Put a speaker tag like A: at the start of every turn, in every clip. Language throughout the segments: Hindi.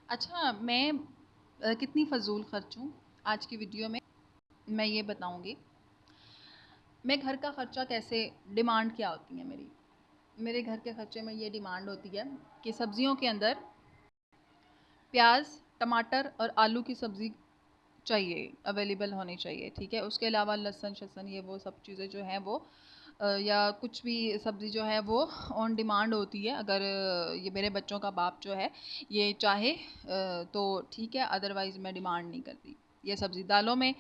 A: अच्छा, मैं कितनी फ़ज़ूल ख़र्च हूँ, आज की वीडियो में मैं ये बताऊँगी। मैं घर का ख़र्चा कैसे डिमांड क्या होती है मेरी। मेरे घर के ख़र्चे में ये डिमांड होती है कि सब्ज़ियों के अंदर प्याज, टमाटर और आलू की सब्ज़ी चाहिए, अवेलेबल होनी चाहिए, ठीक है। उसके अलावा लहसुन-शहसुन ये वो सब चीज़ें जो हैं वो या कुछ भी सब्ज़ी जो है वो ऑन डिमांड होती है। अगर ये मेरे बच्चों का बाप जो है ये चाहे तो ठीक है, अदरवाइज़ मैं डिमांड नहीं करती। ये सब्ज़ी दालों में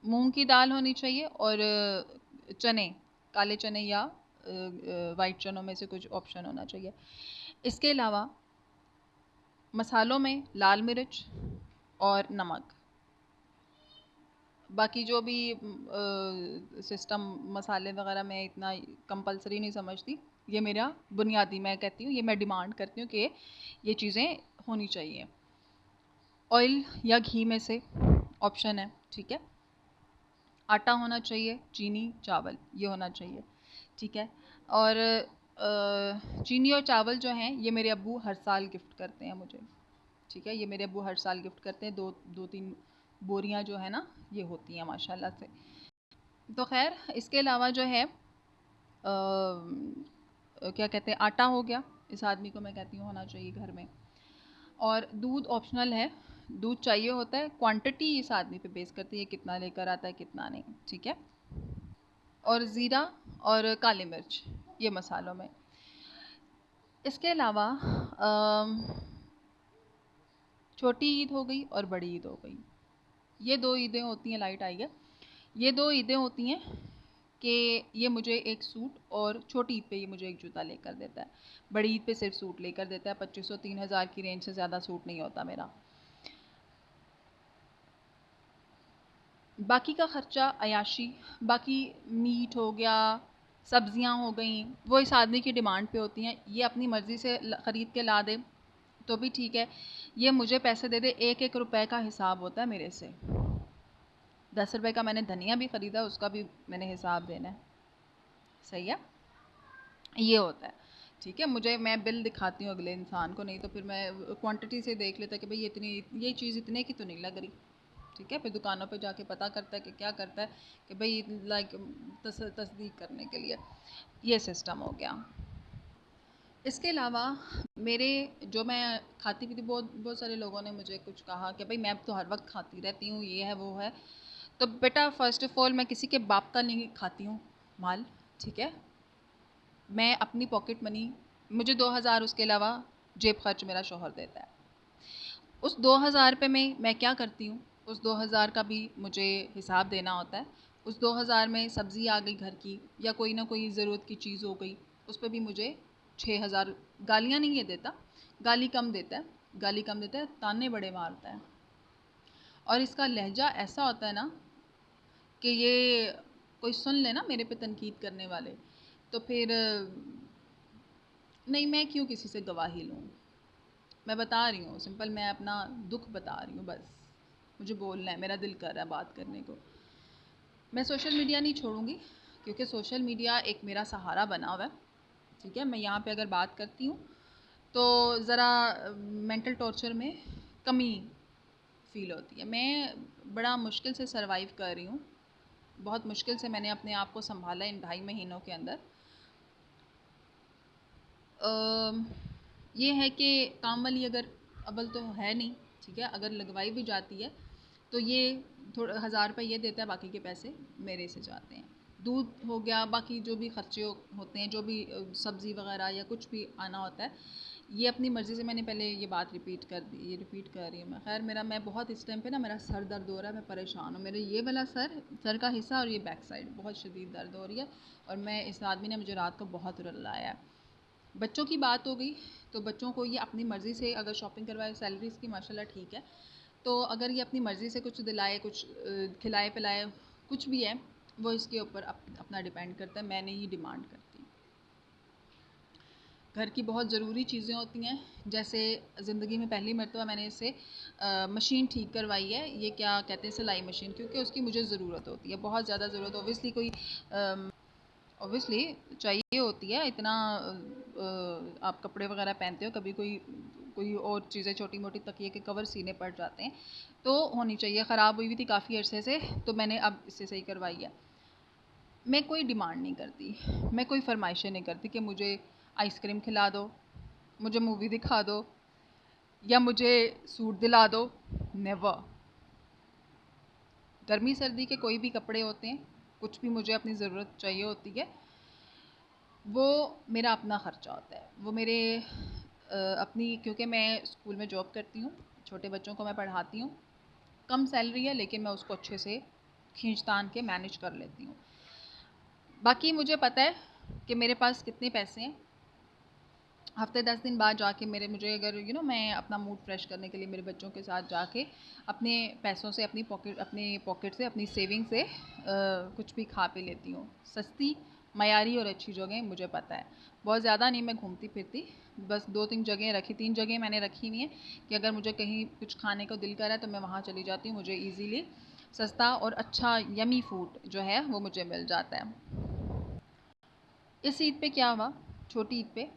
A: मूँग की दाल होनी चाहिए और चने, काले चने या वाइट चनों में से कुछ ऑप्शन होना चाहिए। इसके अलावा मसालों में लाल मिर्च और नमक। बाकी जो भी सिस्टम मसाले वगैरह मैं इतना कंपलसरी नहीं समझती। ये मेरा बुनियादी मैं कहती हूँ, ये मैं डिमांड करती हूँ कि ये चीज़ें होनी चाहिए। ऑयल या घी में से ऑप्शन है, ठीक है। आटा होना चाहिए, चीनी, चावल ये होना चाहिए, ठीक है। और चीनी और चावल जो हैं ये मेरे अब्बू हर साल गिफ्ट करते हैं मुझे, ठीक है। ये मेरे अब्बू हर साल गिफ्ट करते हैं, दो तीन बोरियां जो है ना ये होती हैं माशाल्लाह से। तो खैर इसके अलावा जो है क्या कहते हैं, आटा हो गया, इस आदमी को मैं कहती हूँ होना चाहिए घर में। और दूध ऑप्शनल है, दूध चाहिए होता है, क्वांटिटी इस आदमी पे बेस करती है कितना लेकर आता है कितना नहीं, ठीक है। और ज़ीरा और काली मिर्च ये मसालों में। इसके अलावा छोटी ईद हो गई और बड़ी ईद हो गई। ये दो ईदें होती हैं, लाइट आई है। ये दो ईदें होती हैं कि ये मुझे एक सूट और छोटी ईद पे ये मुझे एक जूता लेकर देता है। बड़ी ईद पे सिर्फ सूट लेकर देता है। 2500-3000 की रेंज से ज़्यादा सूट नहीं होता मेरा। बाकी का ख़र्चा अयाशी, बाकी मीट हो गया, सब्जियां हो गई, वो इस आदमी की डिमांड पे होती हैं। ये अपनी मर्ज़ी से ख़रीद के ला दे तो भी ठीक है, ये मुझे पैसे दे दे, एक एक रुपए का हिसाब होता है मेरे से। 10 रुपए का मैंने धनिया भी ख़रीदा, उसका भी मैंने हिसाब देना है, सही है। ये होता है, ठीक है। मुझे मैं बिल दिखाती हूँ अगले इंसान को, नहीं तो फिर मैं क्वांटिटी से देख लेता कि भाई इतनी ये चीज़ इतने की तो नहीं लग रही, ठीक है। फिर दुकानों पे जाके पता करता है कि क्या करता है कि भाई लाइक तस्दीक करने के लिए। ये सिस्टम हो गया। इसके अलावा मेरे जो मैं खाती पीती, बहुत बहुत सारे लोगों ने मुझे कुछ कहा कि भाई मैं तो हर वक्त खाती रहती हूँ, ये है वो है। तो बेटा फ़र्स्ट ऑफ़ ऑल मैं किसी के बाप का नहीं खाती हूँ माल, ठीक है। मैं अपनी पॉकेट मनी, मुझे 2000 उसके अलावा जेब खर्च मेरा शौहर देता है। उस 2000 पे मैं क्या करती हूँ, उस 2000 का भी मुझे हिसाब देना होता है। उस 2000 में सब्ज़ी आ गई घर की या कोई ना कोई ज़रूरत की चीज़ हो गई, उस पे भी मुझे 6000। गालियाँ नहीं ये देता, गाली कम देता है, गाली कम देता है, ताने बड़े मारता है। और इसका लहजा ऐसा होता है ना कि ये कोई सुन ले ना मेरे पे तनकीद करने वाले, तो फिर नहीं, मैं क्यों किसी से गवाही लूँ। मैं बता रही हूँ सिंपल, मैं अपना दुख बता रही हूँ बस। मुझे बोलना है, मेरा दिल कर रहा है बात करने को। मैं सोशल मीडिया नहीं छोड़ूंगी क्योंकि सोशल मीडिया एक मेरा सहारा बना हुआ है, ठीक है। मैं यहाँ पे अगर बात करती हूँ तो ज़रा मेंटल टॉर्चर में कमी फ़ील होती है। मैं बड़ा मुश्किल से सरवाइव कर रही हूँ, बहुत मुश्किल से मैंने अपने आप को संभाला इन 2.5 महीनों के अंदर। ये है कि काम वाली अगर अव्वल तो है नहीं, ठीक है। अगर लगवाई भी जाती है तो ये थोड़ा 1000 रुपये ये देता है, बाकी के पैसे मेरे से जाते हैं। दूध हो गया, बाकी जो भी खर्चे होते हैं, जो भी सब्ज़ी वगैरह या कुछ भी आना होता है, ये अपनी मर्ज़ी से। मैंने पहले ये बात रिपीट कर दी, ये रिपीट कर रही हूँ मैं। खैर मैं बहुत इस टाइम पे ना मेरा सर दर्द हो रहा है, मैं परेशान हूँ। मेरे ये वाला सर का हिस्सा और ये बैक साइड बहुत शदीद दर्द हो रही है। और मैं इस आदमी ने मुझे रात को बहुत रुलाया है। बच्चों की बात हो गई तो बच्चों को ये अपनी मर्ज़ी से अगर शॉपिंग करवाए, सैलरी इसकी माशाल्लाह ठीक है, तो अगर ये अपनी मर्ज़ी से कुछ दिलाए, कुछ खिलाए पिलाए, कुछ भी है, वो इसके ऊपर अपना डिपेंड करता है, मैं नहीं डिमांड करती। घर की बहुत ज़रूरी चीज़ें होती हैं, जैसे ज़िंदगी में पहली मरतबा मैंने इससे मशीन ठीक करवाई है, ये क्या कहते हैं, सिलाई मशीन, क्योंकि उसकी मुझे ज़रूरत होती है, बहुत ज़्यादा ज़रूरत। ऑब्वियसली चाहिए होती है, इतना आप कपड़े वगैरह पहनते हो, कभी कोई कोई और चीज़ें छोटी मोटी तकिए के कवर सीने पड़ जाते हैं, तो होनी चाहिए। ख़राब हुई हुई थी काफ़ी अरसे से, तो मैंने अब इससे सही करवाई है। मैं कोई डिमांड नहीं करती, मैं कोई फरमाइशें नहीं करती कि मुझे आइसक्रीम खिला दो, मुझे मूवी दिखा दो, या मुझे सूट दिला दो। नेवर। गर्मी सर्दी के कोई भी कपड़े होते हैं, कुछ भी मुझे अपनी ज़रूरत चाहिए होती है, वो मेरा अपना ख़र्चा होता है। वो मेरे अपनी, क्योंकि मैं स्कूल में जॉब करती हूँ, छोटे बच्चों को मैं पढ़ाती हूँ, कम सैलरी है लेकिन मैं उसको अच्छे से खींच तान के मैनेज कर लेती हूँ। बाकी मुझे पता है कि मेरे पास कितने पैसे हैं। हफ्ते 10 दिन बाद जाके मुझे अगर मैं अपना मूड फ्रेश करने के लिए मेरे बच्चों के साथ जाके अपने पैसों से, अपनी पॉकेट से, अपनी सेविंग से कुछ भी खा पी लेती हूँ। सस्ती, मयारी और अच्छी जगह मुझे पता है। बहुत ज़्यादा नहीं मैं घूमती फिरती, बस 2-3 जगह रखी, 3 जगह मैंने रखी हुई हैं कि अगर मुझे कहीं कुछ खाने को दिल करा है तो मैं वहाँ चली जाती हूँ। मुझे ईज़िली सस्ता और अच्छा यमी फूड जो है वो मुझे मिल जाता है। इस ईद पे क्या हुआ, छोटी ईद पे,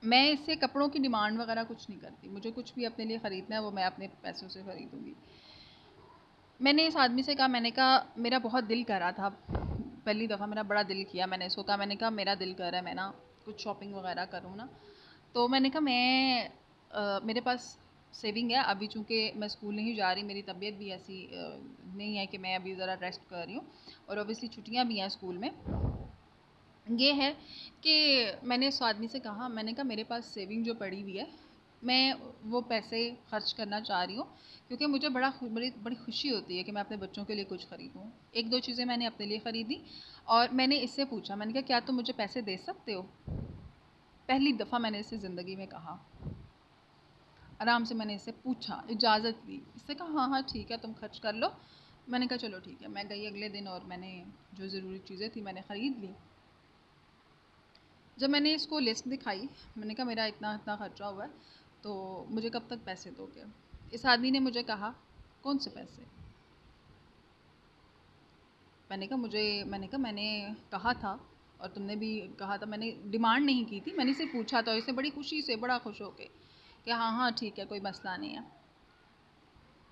A: मैं इससे कपड़ों की डिमांड वगैरह कुछ नहीं करती। मुझे कुछ भी अपने लिए ख़रीदना है वो मैं अपने पैसों से ख़रीदूँगी। मैंने इस आदमी से कहा, मैंने कहा मेरा बहुत दिल कर रहा था, पहली दफ़ा मेरा बड़ा दिल किया, मैंने इसको कहा, मैंने कहा मेरा दिल कर रहा है मैं ना कुछ शॉपिंग वगैरह करूँ ना। तो मैंने कहा मेरे पास सेविंग है अभी, चूँकि मैं स्कूल नहीं जा रही, मेरी तबीयत भी ऐसी नहीं है कि मैं अभी ज़रा रेस्ट कर रही हूँ, और ओबियसली छुट्टियाँ भी हैं स्कूल में। ये है कि मैंने उस आदमी से कहा, मैंने कहा मेरे पास सेविंग जो पड़ी हुई है, मैं वो पैसे खर्च करना चाह रही हूँ, क्योंकि मुझे बड़ी बड़ी खुशी होती है कि मैं अपने बच्चों के लिए कुछ ख़रीदूँ। 1-2 चीज़ें मैंने अपने लिए ख़रीदी, और मैंने इससे पूछा, मैंने कहा क्या तुम मुझे पैसे दे सकते हो? पहली दफ़ा मैंने इससे ज़िंदगी में कहा, आराम से मैंने इससे पूछा, इजाज़त ली। इससे कहा हाँ हाँ ठीक है तुम खर्च कर लो। मैंने कहा चलो ठीक है। मैं गई अगले दिन और मैंने जो ज़रूरी चीज़ें थी मैंने ख़रीद ली। जब मैंने इसको लिस्ट दिखाई, मैंने कहा मेरा इतना इतना ख़र्चा हुआ है, तो मुझे कब तक पैसे दोगे? इस आदमी ने मुझे कहा, कौन से पैसे? मैंने कहा था, और तुमने भी कहा था, मैंने डिमांड नहीं की थी, मैंने सिर्फ पूछा था। इसने बड़ी खुशी से, बड़ा खुश होके कि हाँ हाँ ठीक है कोई मसला नहीं है।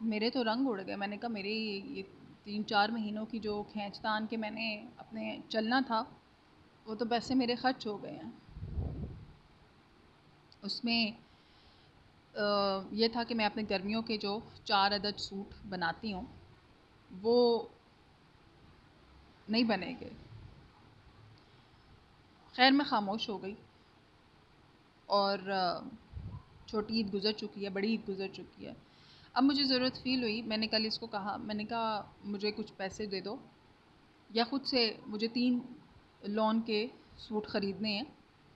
A: मेरे तो रंग उड़ गए। मैंने कहा मेरे ये 3-4 महीनों की जो खींचतान के मैंने अपने चलना था, वो तो पैसे मेरे खर्च हो गए हैं। उसमें ये था कि मैं अपने गर्मियों के जो 4 अदद सूट बनाती हूँ वो नहीं बनेंगे। खैर मैं ख़ामोश हो गई, और छोटी ईद गुज़र चुकी है, बड़ी ईद गुज़र चुकी है। अब मुझे ज़रूरत फ़ील हुई, मैंने कल इसको कहा, मैंने कहा मुझे कुछ पैसे दे दो, या ख़ुद से मुझे 3 लॉन के सूट ख़रीदने हैं,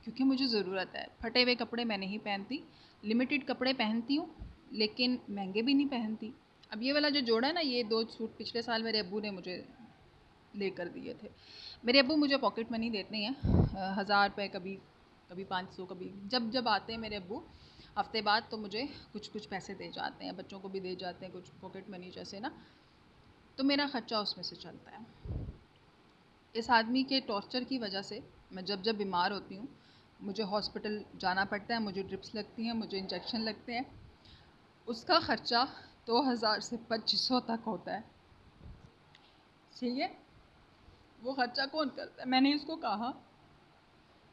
A: क्योंकि मुझे ज़रूरत है। फटे हुए कपड़े मैं नहीं पहनती, लिमिटेड कपड़े पहनती हूँ, लेकिन महंगे भी नहीं पहनती। अब ये वाला जो जोड़ा है ना, ये 2 सूट पिछले साल मेरे अब्बू ने मुझे लेकर दिए थे। मेरे अब्बू मुझे पॉकेट मनी देते हैं, 1000 रुपये, कभी कभी 500, कभी जब जब आते हैं मेरे अब्बू हफ्ते बाद, तो मुझे कुछ कुछ पैसे दे जाते हैं, बच्चों को भी दे जाते हैं कुछ पॉकेट मनी जैसे ना, तो मेरा ख़र्चा उसमें से चलता है। इस आदमी के टॉर्चर की वजह से मैं जब जब बीमार होती हूँ, मुझे हॉस्पिटल जाना पड़ता है, मुझे ड्रिप्स लगती हैं, मुझे इंजेक्शन लगते हैं, उसका ख़र्चा 2000 से 2500 तक होता है। ठीक है, वो ख़र्चा कौन करता है? मैंने इसको कहा,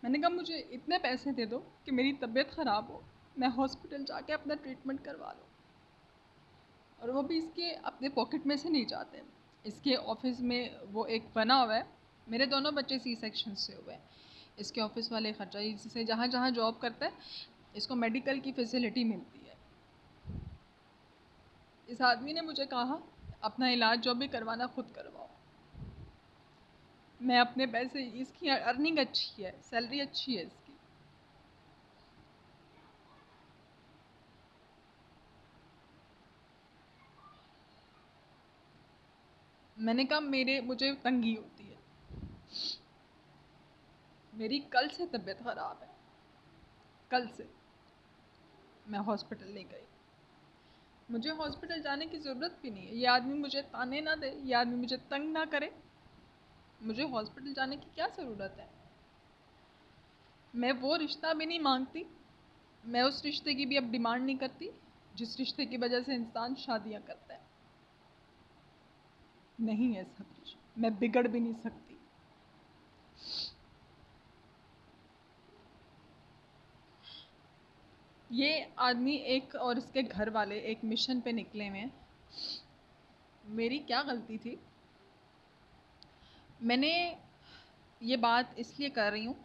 A: मैंने कहा मुझे इतने पैसे दे दो कि मेरी तबीयत ख़राब हो, मैं हॉस्पिटल जाके अपना ट्रीटमेंट करवा लूँ, और वो भी इसके अपने पॉकेट में से नहीं जाते। इसके ऑफिस में वो एक बना हुआ है, मेरे दोनों बच्चे सी सेक्शन से हुए हैं, इसके ऑफिस वाले ख़र्चा, इससे जहाँ जहाँ जॉब करता है इसको मेडिकल की फैसिलिटी मिलती है। इस आदमी ने मुझे कहा अपना इलाज जो भी करवाना खुद करवाओ। मैं अपने पैसे, इसकी अर्निंग अच्छी है, सैलरी अच्छी है इसकी, मैंने कहा मुझे तंगी होती है, मेरी कल से तबीयत ख़राब है, कल से मैं हॉस्पिटल नहीं गई, मुझे हॉस्पिटल जाने की ज़रूरत भी नहीं है। ये आदमी मुझे ताने ना दे, ये आदमी मुझे तंग ना करे, मुझे हॉस्पिटल जाने की क्या ज़रूरत है? मैं वो रिश्ता भी नहीं मांगती मैं उस रिश्ते की भी अब डिमांड नहीं करती जिस रिश्ते की वजह से इंसान शादियां करता है। नहीं ऐसा कुछ, मैं बिगड़ भी नहीं सकती। ये आदमी एक और इसके घर वाले एक मिशन पे निकले हुए हैं। मेरी क्या गलती थी? मैंने ये बात इसलिए कर रही हूँ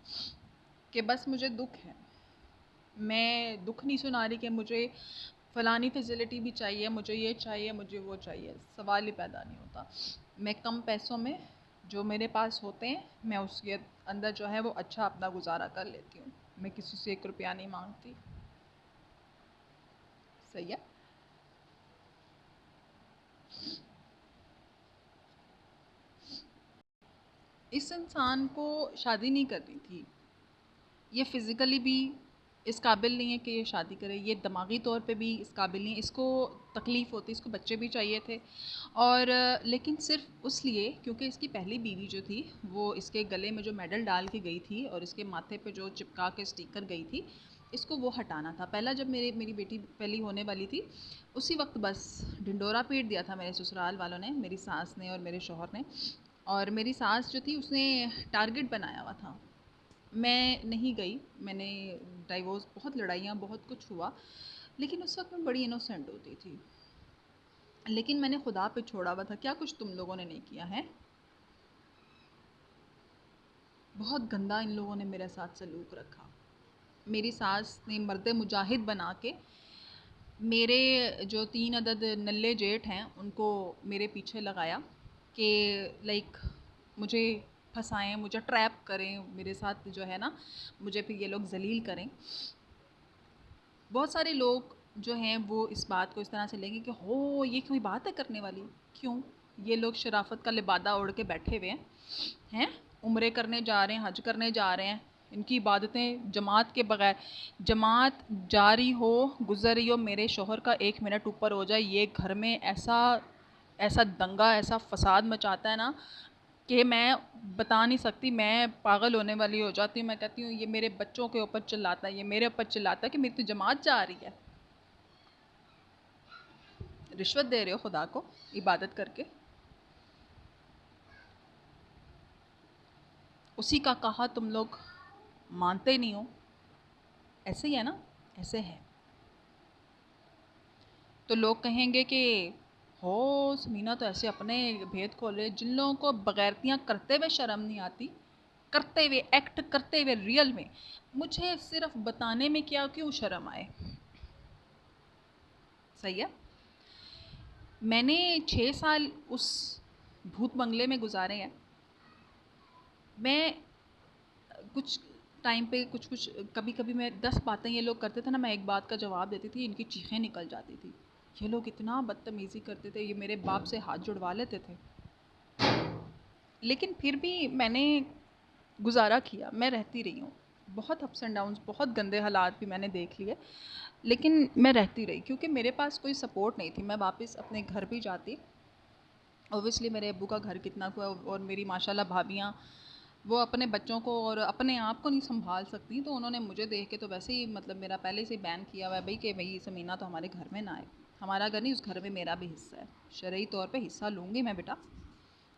A: कि बस मुझे दुख है। मैं दुख नहीं सुना रही कि मुझे फ़लानी फैसिलिटी भी चाहिए, मुझे ये चाहिए, मुझे वो चाहिए, सवाल ही पैदा नहीं होता। मैं कम पैसों में जो मेरे पास होते हैं, मैं उसके अंदर जो है वो अच्छा अपना गुजारा कर लेती हूँ। मैं किसी से 1 रुपया नहीं मांगती। सही है। इस इंसान को शादी नहीं करनी थी। ये फ़िज़िकली भी इस काबिल नहीं है कि ये शादी करे, ये दिमागी तौर पे भी इस काबिल नहीं है। इसको तकलीफ़ होती, इसको बच्चे भी चाहिए थे और लेकिन सिर्फ़ उस लिए क्योंकि इसकी पहली बीवी जो थी वो इसके गले में जो मेडल डाल के गई थी और इसके माथे पे जो चिपका के स्टिकर गई थी, इसको वो हटाना था। पहला जब मेरी बेटी पहली होने वाली थी, उसी वक्त बस ढिंढोरा पीट दिया था मेरे ससुराल वालों ने, मेरी सास ने और मेरे शौहर ने। और मेरी सास जो थी उसने टारगेट बनाया हुआ था। मैं नहीं गई, मैंने डाइवोर्स, बहुत लड़ाइयाँ, बहुत कुछ हुआ, लेकिन उस वक्त मैं बड़ी इनोसेंट होती थी। लेकिन मैंने खुदा पे छोड़ा हुआ था। क्या कुछ तुम लोगों ने नहीं किया है? बहुत गंदा इन लोगों ने मेरे साथ सलूक रखा। मेरी सास ने मर्द मुजाहिद बना के मेरे जो 3 अदद नल्ले जेठ हैं उनको मेरे पीछे लगाया कि लाइक मुझे फंसाएं, मुझे ट्रैप करें, मेरे साथ जो है ना मुझे फिर ये लोग जलील करें। बहुत सारे लोग जो हैं वो इस बात को इस तरह से लेंगे कि हो ये कोई बात है करने वाली। क्यों? ये लोग शराफत का लिबादा ओढ़ के बैठे हुए हैं, उम्रे करने जा रहे हैं, हज करने जा रहे हैं। इनकी इबादतें जमात के बगैर, जमात जारी हो, गुजर रही हो, मेरे शोहर का 1 मिनट ऊपर हो जाए, ये घर में ऐसा ऐसा दंगा, ऐसा फसाद मचाता है ना कि मैं बता नहीं सकती। मैं पागल होने वाली हो जाती हूँ। मैं कहती हूँ ये मेरे बच्चों के ऊपर चिल्लाता है, ये मेरे ऊपर चिल्लाता है कि मेरी तो जमात जा रही है। रिश्वत दे रहे हो खुदा को इबादत करके। उसी का कहा तुम लोग मानते नहीं हो। ऐसे ही है ना, ऐसे है। तो लोग कहेंगे कि हो समीना तो ऐसे अपने भेद खोले। जिन लोगों को बगैरतियाँ करते हुए शर्म नहीं आती, करते हुए, एक्ट करते हुए रियल में, मुझे सिर्फ बताने में क्या क्यों शर्म आए। सही है। मैंने 6 साल उस भूत बंगले में गुजारे हैं। मैं कुछ टाइम पे कुछ कुछ कभी कभी मैं 10 बातें ये लोग करते थे ना, मैं एक बात का जवाब देती थी, इनकी चीखें निकल जाती थी। ये लोग इतना बदतमीज़ी करते थे, ये मेरे बाप से हाथ जुड़वा लेते थे। लेकिन फिर भी मैंने गुजारा किया, मैं रहती रही हूँ। बहुत अप्स एंड डाउन्स, बहुत गंदे हालात भी मैंने देख लिए, लेकिन मैं रहती रही क्योंकि मेरे पास कोई सपोर्ट नहीं थी। मैं वापस अपने घर भी जाती। ओबियसली मेरे अब्बू का घर कितना हुआ और मेरी माशाल्लाह भाभियाँ, वो अपने बच्चों को और अपने आप को नहीं संभाल सकती, तो उन्होंने मुझे देख के तो वैसे ही मतलब मेरा पहले से बैन किया हुआ है भाई कि भाई समीना तो हमारे घर में ना आए। हमारा घर नहीं, उस घर में मेरा भी हिस्सा है। शरई तौर पे हिस्सा लूँगी मैं बेटा,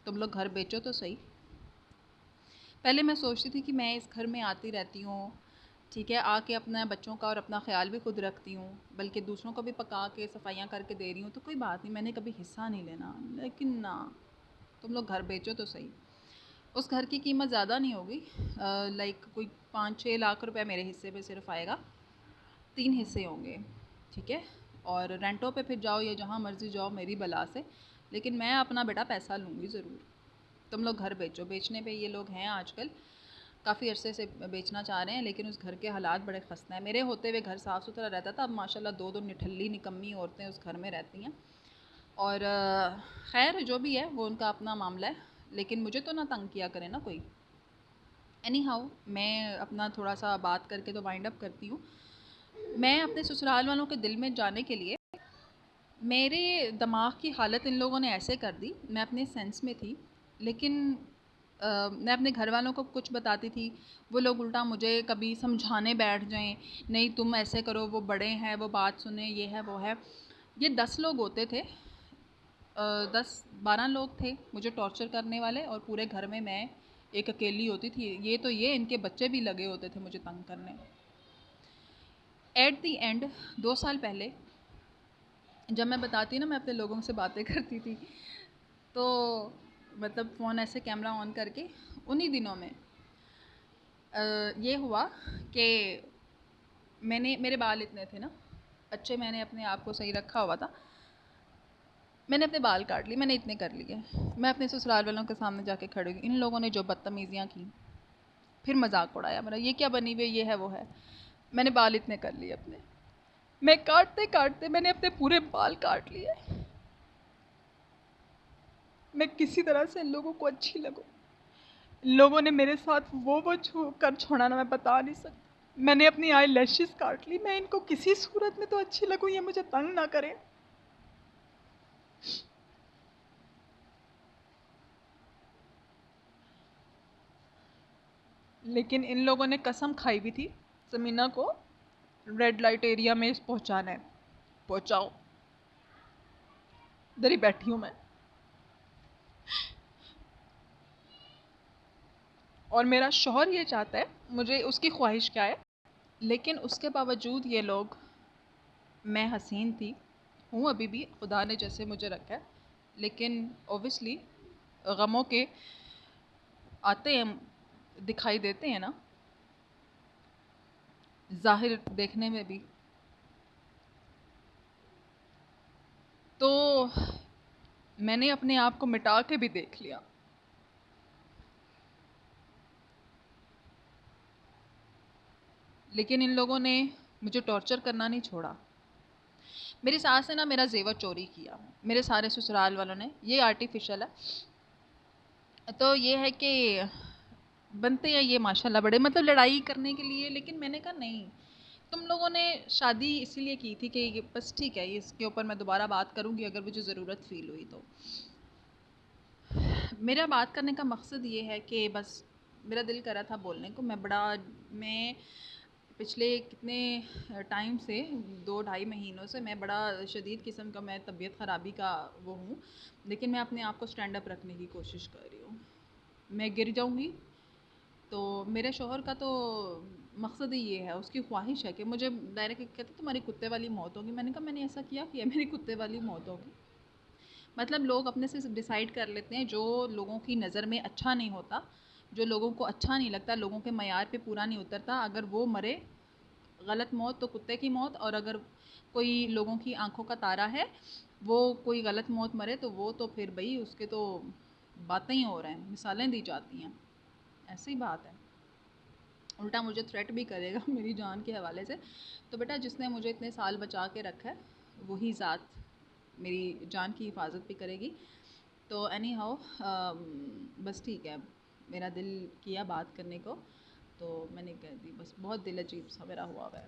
A: तुम लोग घर बेचो तो सही। पहले मैं सोचती थी कि मैं इस घर में आती रहती हूँ, ठीक है, आके अपना बच्चों का और अपना ख्याल भी खुद रखती हूँ, बल्कि दूसरों को भी पका के सफाइयाँ करके दे रही हूँ, तो कोई बात नहीं, मैंने कभी हिस्सा नहीं लेना। लेकिन ना, तुम लोग घर बेचो तो सही। उस घर की कीमत ज़्यादा नहीं होगी, लाइक कोई 5-6 लाख रुपए मेरे हिस्से पे सिर्फ आएगा। 3 हिस्से होंगे, ठीक है। और रेंटों पे फिर जाओ या जहाँ मर्ज़ी जाओ मेरी बला से, लेकिन मैं अपना बेटा पैसा लूँगी ज़रूर। तुम लोग घर बेचो। बेचने पे ये लोग हैं आजकल, काफ़ी अरसे से बेचना चाह रहे हैं, लेकिन उस घर के हालात बड़े खस्ता हैं। मेरे होते हुए घर साफ़ सुथरा रहता था, अब माशाल्लाह 2-2 निठल्ली निकम्मी औरतें उस घर में रहती हैं। और खैर जो भी है वो उनका अपना मामला है, लेकिन मुझे तो ना तंग किया करे ना कोई। एनी हाउ, मैं अपना थोड़ा सा बात करके तो वाइंड अप करती हूँ। मैं अपने ससुराल वालों के दिल में जाने के लिए, मेरे दिमाग की हालत इन लोगों ने ऐसे कर दी, मैं अपने सेंस में थी, लेकिन मैं अपने घर वालों को कुछ बताती थी, वो लोग उल्टा मुझे कभी समझाने बैठ जाएं, नहीं तुम ऐसे करो, वो बड़े हैं, वो बात सुने, ये है वो है। ये 10 लोग होते थे, 10-12 लोग थे मुझे टॉर्चर करने वाले, और पूरे घर में मैं एक अकेली होती थी। ये इनके बच्चे भी लगे होते थे मुझे तंग करने। एट दी एंड 2 साल पहले जब मैं बताती ना मैं अपने लोगों से बातें करती थी, तो मतलब फ़ोन ऐसे कैमरा ऑन करके, उन्हीं दिनों में ये हुआ कि मेरे बाल इतने थे ना अच्छे, मैंने अपने आप को सही रखा हुआ था, मैंने अपने बाल काट लिए, मैंने इतने कर लिए। मैं अपने ससुराल वालों के सामने जाके खड़ी हुई, इन लोगों ने जो बदतमीज़ियाँ की, फिर मजाक उड़ाया मेरा, ये क्या बनी हुई, ये है वो है। मैंने बाल इतने कर लिए अपने, मैं काटते काटते मैंने अपने पूरे बाल काट लिए। मैं किसी तरह से इन लोगों को अच्छी लगूं, इन लोगों ने मेरे साथ वो कर छोड़ा ना, मैं बता नहीं सकती। मैंने अपनी आई लैशेस काट ली, मैं इनको किसी सूरत में तो अच्छी लगूं, ये मुझे तंग ना करें। लेकिन इन लोगों ने कसम खाई हुई थी समीना को रेड लाइट एरिया में पहुंचाना है, पहुंचाओ। इधर ही बैठी हूँ मैं, और मेरा शौहर ये चाहता है, मुझे उसकी ख्वाहिश क्या है, लेकिन उसके बावजूद ये लोग, मैं हसीन थी, हूँ अभी भी, खुदा ने जैसे मुझे रखा है, लेकिन ओबियसली गमों के आते हैं, दिखाई देते हैं ना, जाहिर देखने में भी। तो मैंने अपने आप को मिटा के भी देख लिया, लेकिन इन लोगों ने मुझे टॉर्चर करना नहीं छोड़ा। मेरी सास ने ना मेरा जेवर चोरी किया, मेरे सारे ससुराल वालों ने, ये आर्टिफिशियल है। तो ये है कि बनते हैं ये माशाल्लाह बड़े, मतलब लड़ाई करने के लिए, लेकिन मैंने कहा नहीं, तुम लोगों ने शादी इसीलिए की थी कि बस ठीक है, इसके ऊपर मैं दोबारा बात करूँगी अगर मुझे ज़रूरत फ़ील हुई तो। मेरा बात करने का मकसद ये है कि बस मेरा दिल करा था बोलने को। मैं पिछले कितने टाइम से, 2-2.5 महीनों से मैं बड़ा शदीद किस्म का, मैं तबीयत ख़राबी का वो हूँ, लेकिन मैं अपने आप को स्टैंड अप रखने की कोशिश कर रही हूँ। मैं गिर जाऊँगी तो मेरे शौहर का तो मकसद ही ये है, उसकी ख्वाहिश है कि मुझे डायरेक्ट कहते तुम्हारी कुत्ते वाली मौत होगी। मैंने कहा मैंने ऐसा किया कि मेरी कुत्ते वाली मौत होगी। मतलब लोग अपने से डिसाइड कर लेते हैं जो लोगों की नज़र में अच्छा नहीं होता, जो लोगों को अच्छा नहीं लगता, लोगों के मयार पे पूरा नहीं उतरता, अगर वो मरे गलत मौत तो कुत्ते की मौत, और अगर कोई लोगों की आंखों का तारा है वो कोई गलत मौत मरे तो वो तो फिर भाई उसके तो बातें ही हो रहे हैं, मिसालें दी जाती हैं। ऐसी बात है, उल्टा मुझे थ्रेट भी करेगा मेरी जान के हवाले से। तो बेटा जिसने मुझे इतने साल बचा के रखा है वही ज़ात मेरी जान की हिफाजत भी करेगी। तो एनी हाउ बस ठीक है, मेरा दिल किया बात करने को तो मैंने कह दी, बस बहुत दिल अजीब सा मेरा हुआ है।